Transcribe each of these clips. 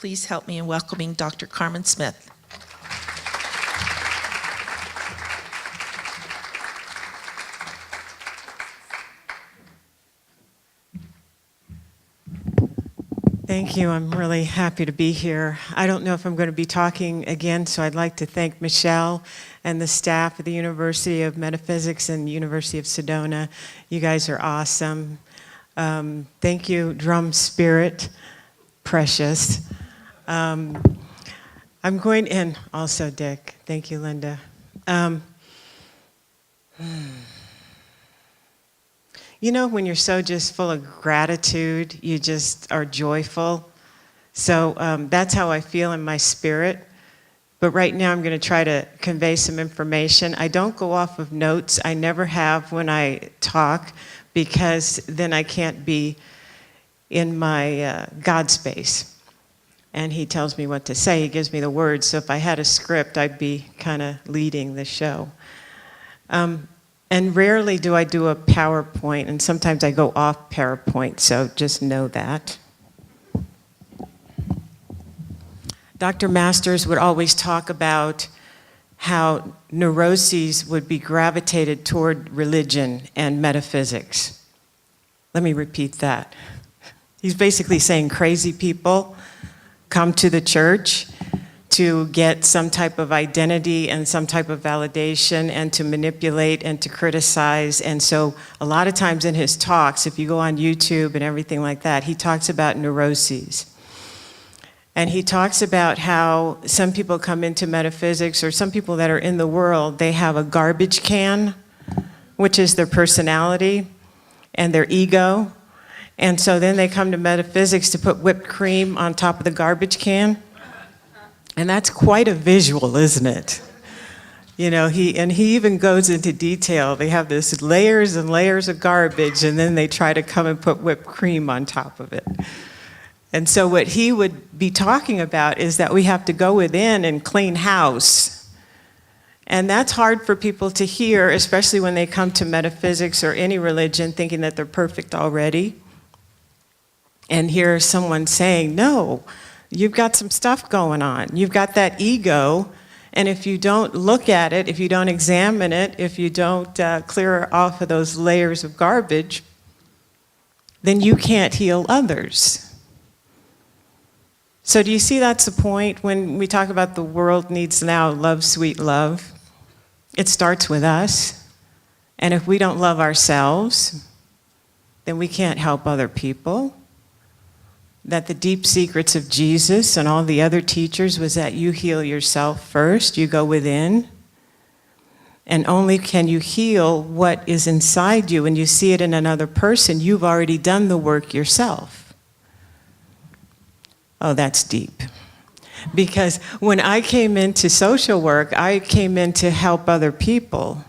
please help me in welcoming Dr. Karmen Smith. Thank you. I'm really happy to be here. I don't know if I'm going to be talking again, so I'd like to thank Michelle and the staff at the University of Metaphysics and University of Sedona. You guys are awesome. Thank you, Drum Spirit, precious. I'm going, and also Dick. Thank you, Linda. You know, when you're so just full of gratitude, you just are joyful. So that's how I feel in my spirit. But right now I'm going to try to convey some information. I don't go off of notes. I never have when I talk, because then I can't be in my God space. And he tells me what to say. He gives me the words. So if I had a script, I'd be kind of leading the show. And rarely do I do a PowerPoint, and sometimes I go off PowerPoint, so just know that. Dr. Masters would always talk about how neuroses would be gravitated toward religion and metaphysics. Let me repeat that. He's basically saying crazy people come to the church to get some type of identity and some type of validation, and to manipulate and to criticize. And so a lot of times in his talks, if you go on YouTube and everything like that, he talks about neuroses. And he talks about how some people come into metaphysics, or some people that are in the world, they have a garbage can, which is their personality and their ego. And so then they come to metaphysics to put whipped cream on top of the garbage can. And that's quite a visual, isn't it? You know, he even goes into detail. They have this layers and layers of garbage, and then they try to come and put whipped cream on top of it. And so what he would be talking about is that we have to go within and clean house. And that's hard for people to hear, especially when they come to metaphysics or any religion thinking that they're perfect already. And hear someone saying, no, you've got some stuff going on. You've got that ego, and if you don't look at it, if you don't examine it, if you don't clear off of those layers of garbage, then you can't heal others. So do you see that's the point when we talk about the world needs now love, sweet love? It starts with us, and if we don't love ourselves, then we can't help other people. That the deep secrets of Jesus and all the other teachers was that you heal yourself first, you go within, and only can you heal what is inside you. When you see it in another person, you've already done the work yourself. Oh, that's deep. Because when I came into social work, I came in to help other people.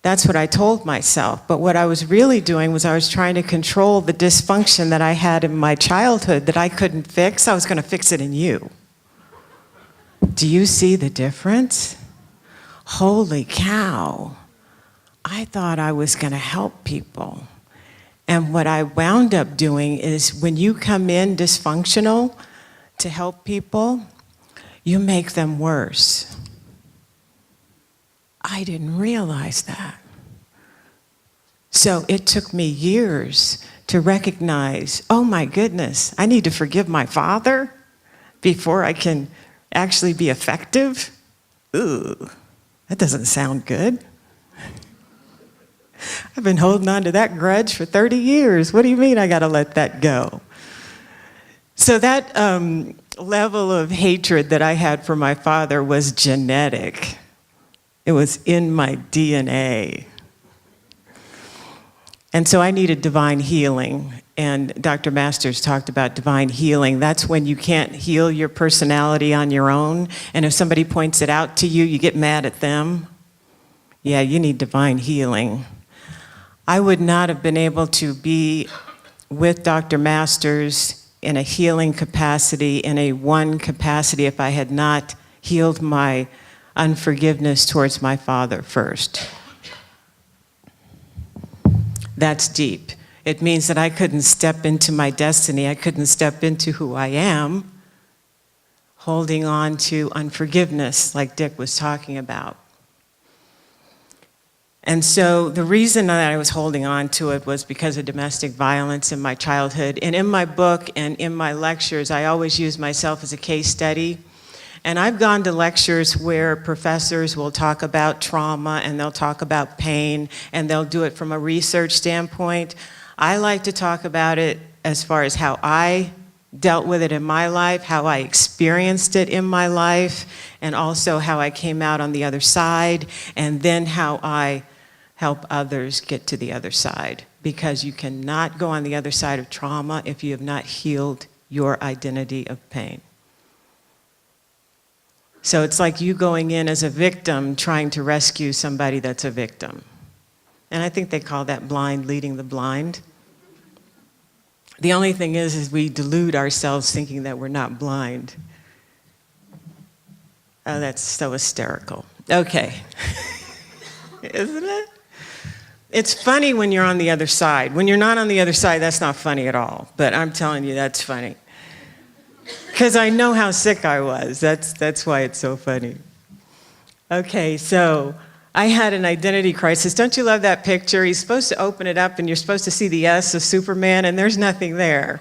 That's what I told myself. But what I was really doing was I was trying to control the dysfunction that I had in my childhood that I couldn't fix. I was going to fix it in you. Do you see the difference? Holy cow. I thought I was going to help people. And what I wound up doing is when you come in dysfunctional to help people, you make them worse. I didn't realize that. So it took me years to recognize, oh my goodness, I need to forgive my father before I can actually be effective. Ooh, that doesn't sound good. I've been holding on to that grudge for 30 years. What do you mean I gotta let that go? So that level of hatred that I had for my father was genetic. It was in my DNA. And so I needed divine healing. And Dr. Masters talked about divine healing. That's when you can't heal your personality on your own. And if somebody points it out to you, you get mad at them. Yeah, you need divine healing. I would not have been able to be with Dr. Masters in a healing capacity, in a one capacity, if I had not healed my unforgiveness towards my father first. That's deep. It means that I couldn't step into my destiny. I couldn't step into who I am holding on to unforgiveness, like Dick was talking about. And so the reason that I was holding on to it was because of domestic violence in my childhood. And in my book and in my lectures, I always use myself as a case study. And I've gone to lectures where professors will talk about trauma and they'll talk about pain and they'll do it from a research standpoint. I like to talk about it as far as how I dealt with it in my life, how I experienced it in my life, and also how I came out on the other side, and then how I help others get to the other side. Because you cannot go on the other side of trauma if you have not healed your identity of pain. So it's like you going in as a victim trying to rescue somebody that's a victim. And I think they call that blind leading the blind. The only thing is we delude ourselves thinking that we're not blind. Oh, that's so hysterical. Okay. Isn't it? It's funny when you're on the other side. When you're not on the other side, that's not funny at all. But I'm telling you, that's funny. Because I know how sick I was. That's why it's so funny. Okay, so I had an identity crisis. Don't you love that picture? He's supposed to open it up and you're supposed to see the S of Superman and there's nothing there.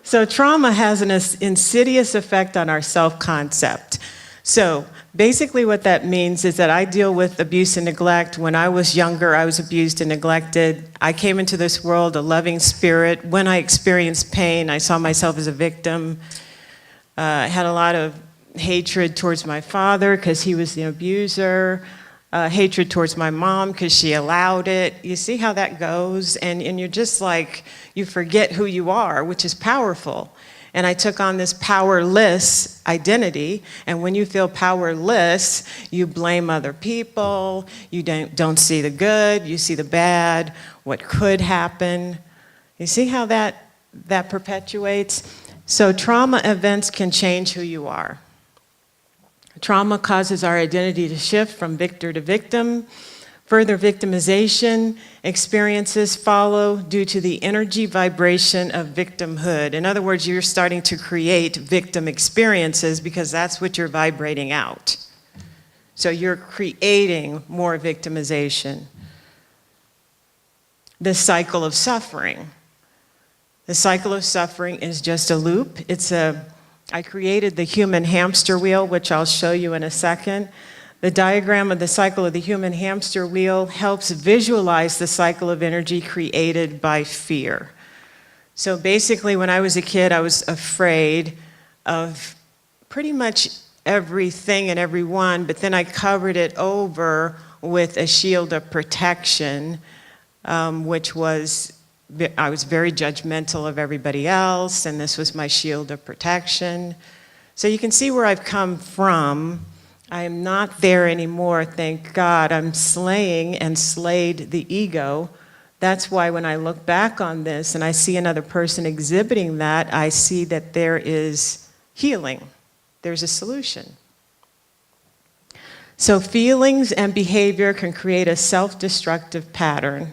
So trauma has an insidious effect on our self-concept. So basically what that means is that I deal with abuse and neglect. When I was younger, I was abused and neglected. I came into this world a loving spirit. When I experienced pain, I saw myself as a victim. I had a lot of hatred towards my father because he was the abuser. Hatred towards my mom because she allowed it. You see how that goes? And you're just like, you forget who you are, which is powerful. And I took on this powerless identity, and when you feel powerless, you blame other people, you don't see the good, you see the bad, what could happen. You see how that perpetuates? So trauma events can change who you are. Trauma causes our identity to shift from victor to victim. Further victimization experiences follow due to the energy vibration of victimhood. In other words, you're starting to create victim experiences because that's what you're vibrating out. So you're creating more victimization. The cycle of suffering. The cycle of suffering is just a loop. I created the human hamster wheel, which I'll show you in a second. The diagram of the cycle of the human hamster wheel helps visualize the cycle of energy created by fear. So basically, when I was a kid, I was afraid of pretty much everything and everyone, but then I covered it over with a shield of protection, which was, I was very judgmental of everybody else, and this was my shield of protection. So you can see where I've come from. I am not there anymore, thank God. I'm slaying and slayed the ego. That's why when I look back on this and I see another person exhibiting that, I see that there is healing. There's a solution. So feelings and behavior can create a self-destructive pattern.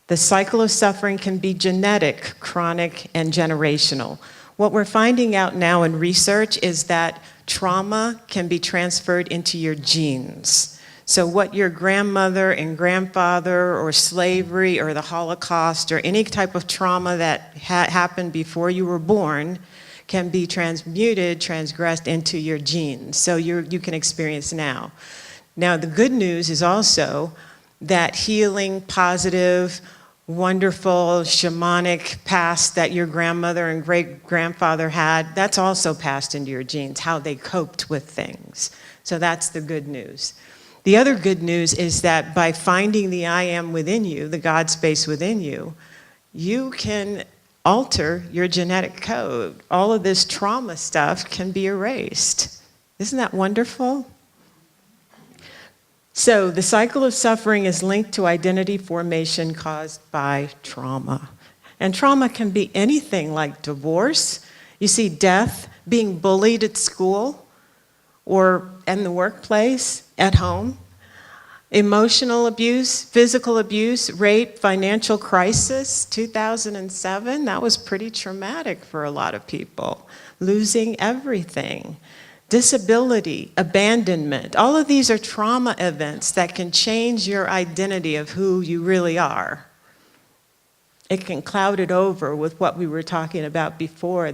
The cycle of suffering can be genetic, chronic, and generational. What we're finding out now in research is that trauma can be transferred into your genes. So what your grandmother and grandfather or slavery or the Holocaust or any type of trauma that happened before you were born can be transmuted, transgressed into your genes. So you can experience now. Now the good news is also that healing, positive, wonderful shamanic past that your grandmother and great-grandfather had, that's also passed into your genes, how they coped with things. So that's the good news. The other good news is that by finding the I am within you, the God space within you, you can alter your genetic code. All of this trauma stuff can be erased. Isn't that wonderful? So the cycle of suffering is linked to identity formation caused by trauma. And trauma can be anything like divorce. You see death, being bullied at school or in the workplace, at home. Emotional abuse, physical abuse, rape, financial crisis, 2007, that was pretty traumatic for a lot of people. Losing everything. Disability, abandonment, all of these are trauma events that can change your identity of who you really are. It can cloud it over with what we were talking about before,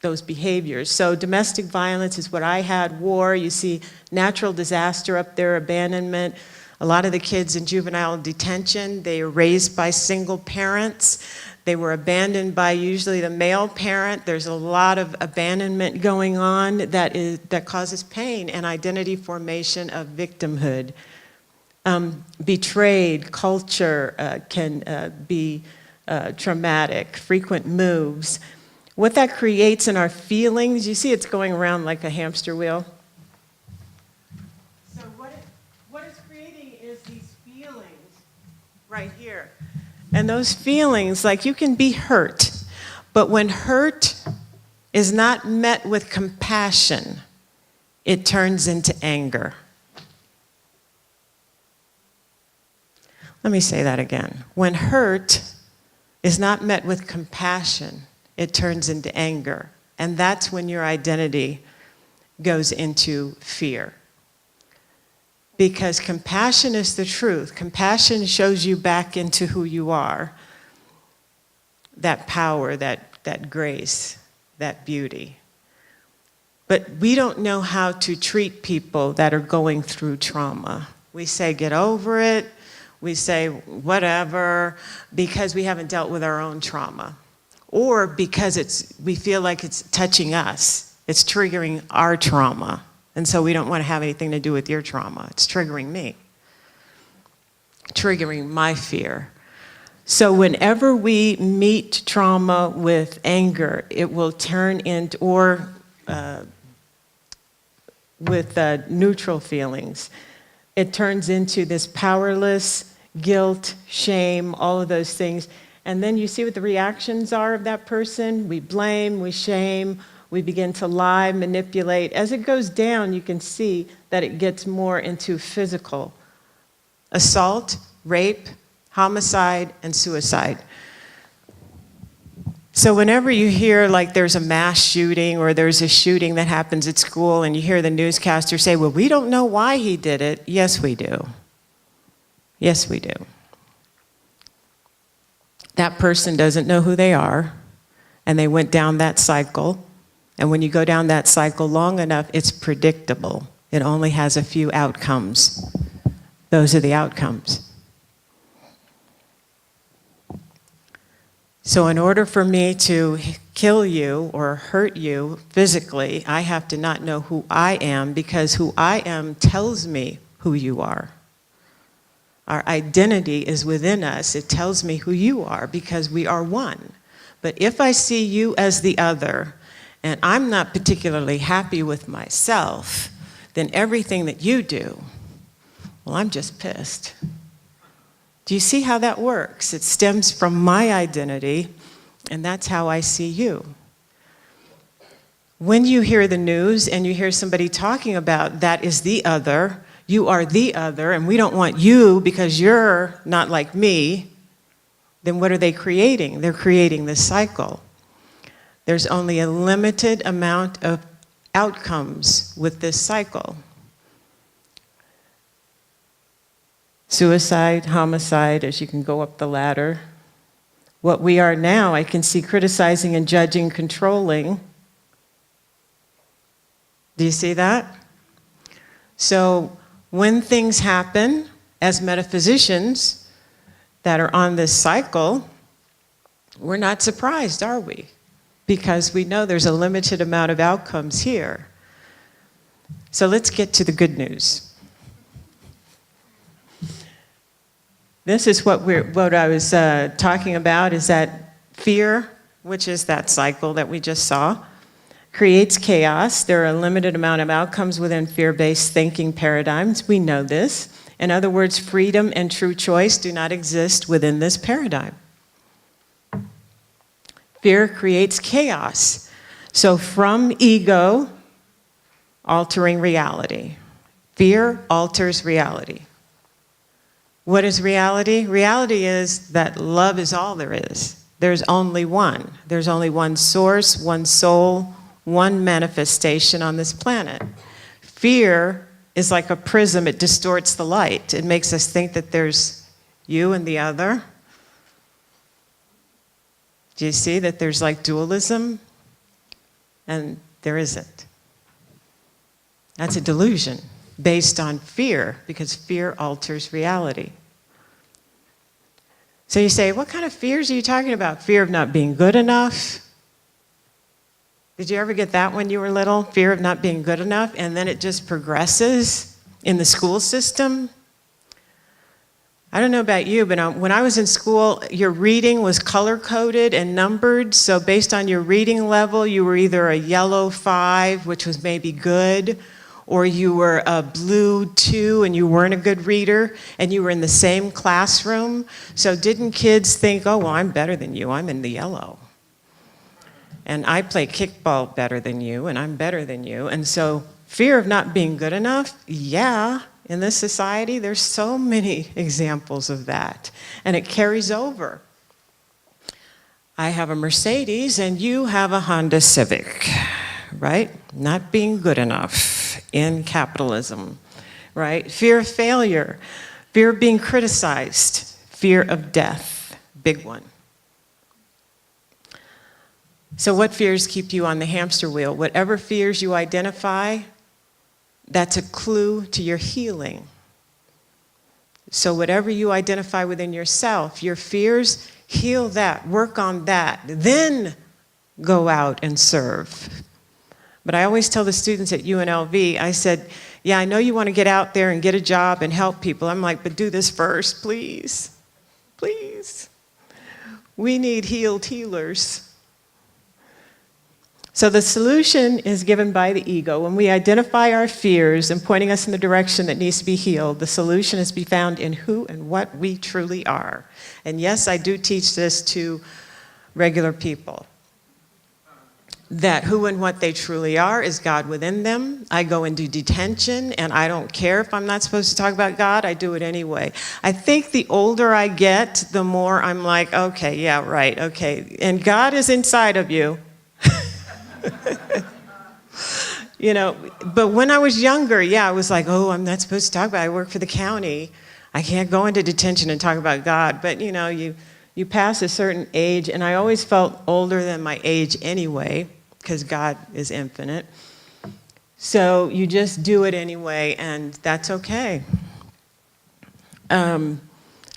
those behaviors. So domestic violence is what I had, war, you see natural disaster up there, abandonment. A lot of the kids in juvenile detention, they are raised by single parents. They were abandoned by usually the male parent. There's a lot of abandonment going on that causes pain and identity formation of victimhood. Betrayed culture can be traumatic, frequent moves. What that creates in our feelings, you see it's going around like a hamster wheel. So what it's creating is these feelings right here. And those feelings, like you can be hurt, but when hurt is not met with compassion, it turns into anger. Let me say that again. When hurt is not met with compassion, it turns into anger. And that's when your identity goes into fear. Because compassion is the truth. Compassion shows you back into who you are. That power, that grace, that beauty. But we don't know how to treat people that are going through trauma. We say, get over it. We say, whatever, because we haven't dealt with our own trauma. Or because we feel like it's touching us. It's triggering our trauma. And so we don't want to have anything to do with your trauma. It's triggering me. Triggering my fear. So whenever we meet trauma with anger, it will turn into, or with neutral feelings, it turns into this powerless, guilt, shame, all of those things. And then you see what the reactions are of that person. We blame, we shame, we begin to lie, manipulate. As it goes down, you can see that it gets more into physical. Assault, rape, homicide, and suicide. So whenever you hear like there's a mass shooting or there's a shooting that happens at school and you hear the newscaster say, well, we don't know why he did it. Yes, we do. Yes, we do. That person doesn't know who they are, and they went down that cycle. And when you go down that cycle long enough, it's predictable. It only has a few outcomes. Those are the outcomes. So in order for me to kill you or hurt you physically, I have to not know who I am, because who I am tells me who you are. Our identity is within us. It tells me who you are because we are one. But if I see you as the other, and I'm not particularly happy with myself, then everything that you do, well, I'm just pissed. Do you see how that works? It stems from my identity, and that's how I see you. When you hear the news and you hear somebody talking about that is the other, you are the other, and we don't want you because you're not like me, then what are they creating? They're creating this cycle. There's only a limited amount of outcomes with this cycle. Suicide, homicide, as you can go up the ladder. What we are now, I can see criticizing and judging, controlling. Do you see that? So when things happen, as metaphysicians that are on this cycle, we're not surprised, are we? Because we know there's a limited amount of outcomes here. So let's get to the good news. This is what I was talking about, is that fear, which is that cycle that we just saw, creates chaos. There are a limited amount of outcomes within fear-based thinking paradigms. We know this. In other words, freedom and true choice do not exist within this paradigm. Fear creates chaos. So from ego, altering reality. Fear alters reality. What is reality? Reality is that love is all there is. There's only one. There's only one source, one soul, one manifestation on this planet. Fear is like a prism. It distorts the light. It makes us think that there's you and the other. Do you see that there's like dualism? And there isn't. That's a delusion based on fear, because fear alters reality. So you say, what kind of fears are you talking about? Fear of not being good enough? Did you ever get that when you were little? Fear of not being good enough? And then it just progresses in the school system? I don't know about you, but when I was in school, your reading was color-coded and numbered. So based on your reading level, you were either a yellow 5, which was maybe good, or you were a blue 2 and you weren't a good reader, and you were in the same classroom. So didn't kids think, oh, well, I'm better than you, I'm in the yellow. And I play kickball better than you, and I'm better than you. And so fear of not being good enough, yeah, in this society, there's so many examples of that. And it carries over. I have a Mercedes and you have a Honda Civic, right? Not being good enough in capitalism, right? Fear of failure, fear of being criticized, fear of death, big one. So what fears keep you on the hamster wheel? Whatever fears you identify, that's a clue to your healing. So whatever you identify within yourself, your fears, heal that, work on that, then go out and serve. But I always tell the students at UNLV, I said, yeah, I know you want to get out there and get a job and help people. I'm like, but do this first, please. Please. We need healed healers. So the solution is given by the ego. When we identify our fears and pointing us in the direction that needs to be healed, the solution is to be found in who and what we truly are. And yes, I do teach this to regular people. That who and what they truly are is God within them. I go into detention, and I don't care if I'm not supposed to talk about God, I do it anyway. I think the older I get, the more I'm like, okay, yeah, right, okay. And God is inside of you. You know, but when I was younger, yeah, I was like, oh, I'm not supposed to talk about it. I work for the county. I can't go into detention and talk about God. But, you know, you pass a certain age, and I always felt older than my age anyway, because God is infinite. So you just do it anyway, and that's okay.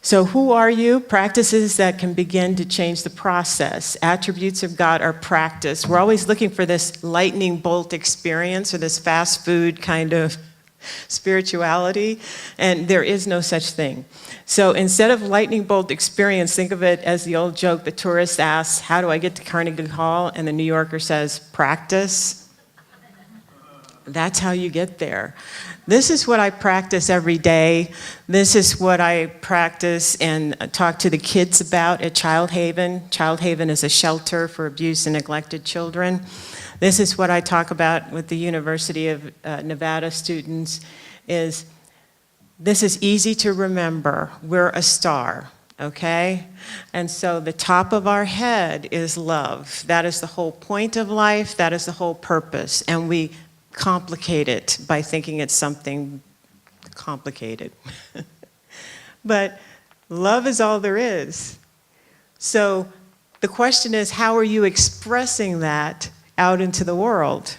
So who are you? Practices that can begin to change the process. Attributes of God are practice. We're always looking for this lightning bolt experience or this fast food kind of spirituality, and there is no such thing. So instead of lightning bolt experience, think of it as the old joke, the tourist asks, how do I get to Carnegie Hall? And the New Yorker says, practice. That's how you get there. This is what I practice every day. This is what I practice and talk to the kids about at Child Haven. Child Haven is a shelter for abused and neglected children. This is what I talk about with the University of Nevada students is, this is easy to remember. We're a star, okay? And so the top of our head is love. That is the whole point of life. That is the whole purpose. And we complicate it by thinking it's something complicated. But love is all there is. So the question is, how are you expressing that out into the world?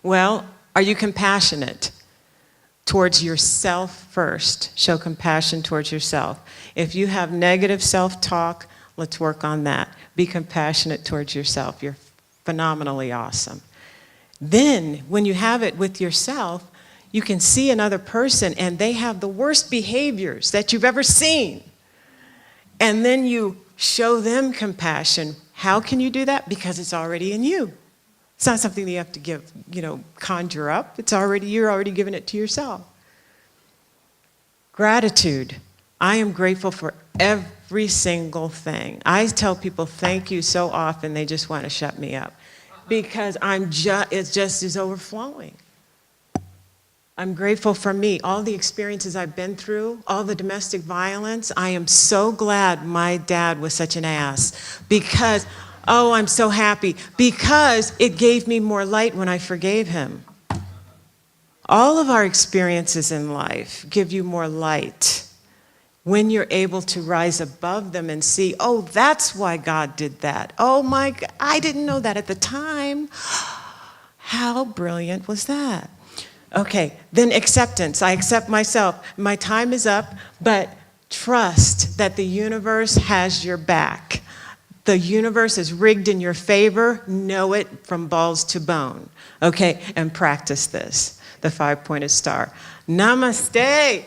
Well, are you compassionate towards yourself first? Show compassion towards yourself. If you have negative self-talk, let's work on that. Be compassionate towards yourself. You're phenomenally awesome. Then, when you have it with yourself, you can see another person and they have the worst behaviors that you've ever seen. And then you show them compassion. How can you do that? Because it's already in you. It's not something that you have to give, conjure up. You're already giving it to yourself. Gratitude. I am grateful for every single thing. I tell people thank you so often they just want to shut me up. Because it just is overflowing. I'm grateful for me, all the experiences I've been through, all the domestic violence. I am so glad my dad was such an ass because, oh, I'm so happy, because it gave me more light when I forgave him. All of our experiences in life give you more light when you're able to rise above them and see, oh, that's why God did that. Oh my God, I didn't know that at the time. How brilliant was that? Okay, then acceptance. I accept myself. My time is up, but trust that the universe has your back. The universe is rigged in your favor. Know it from balls to bone. Okay, and practice this. The 5-pointed star. Namaste.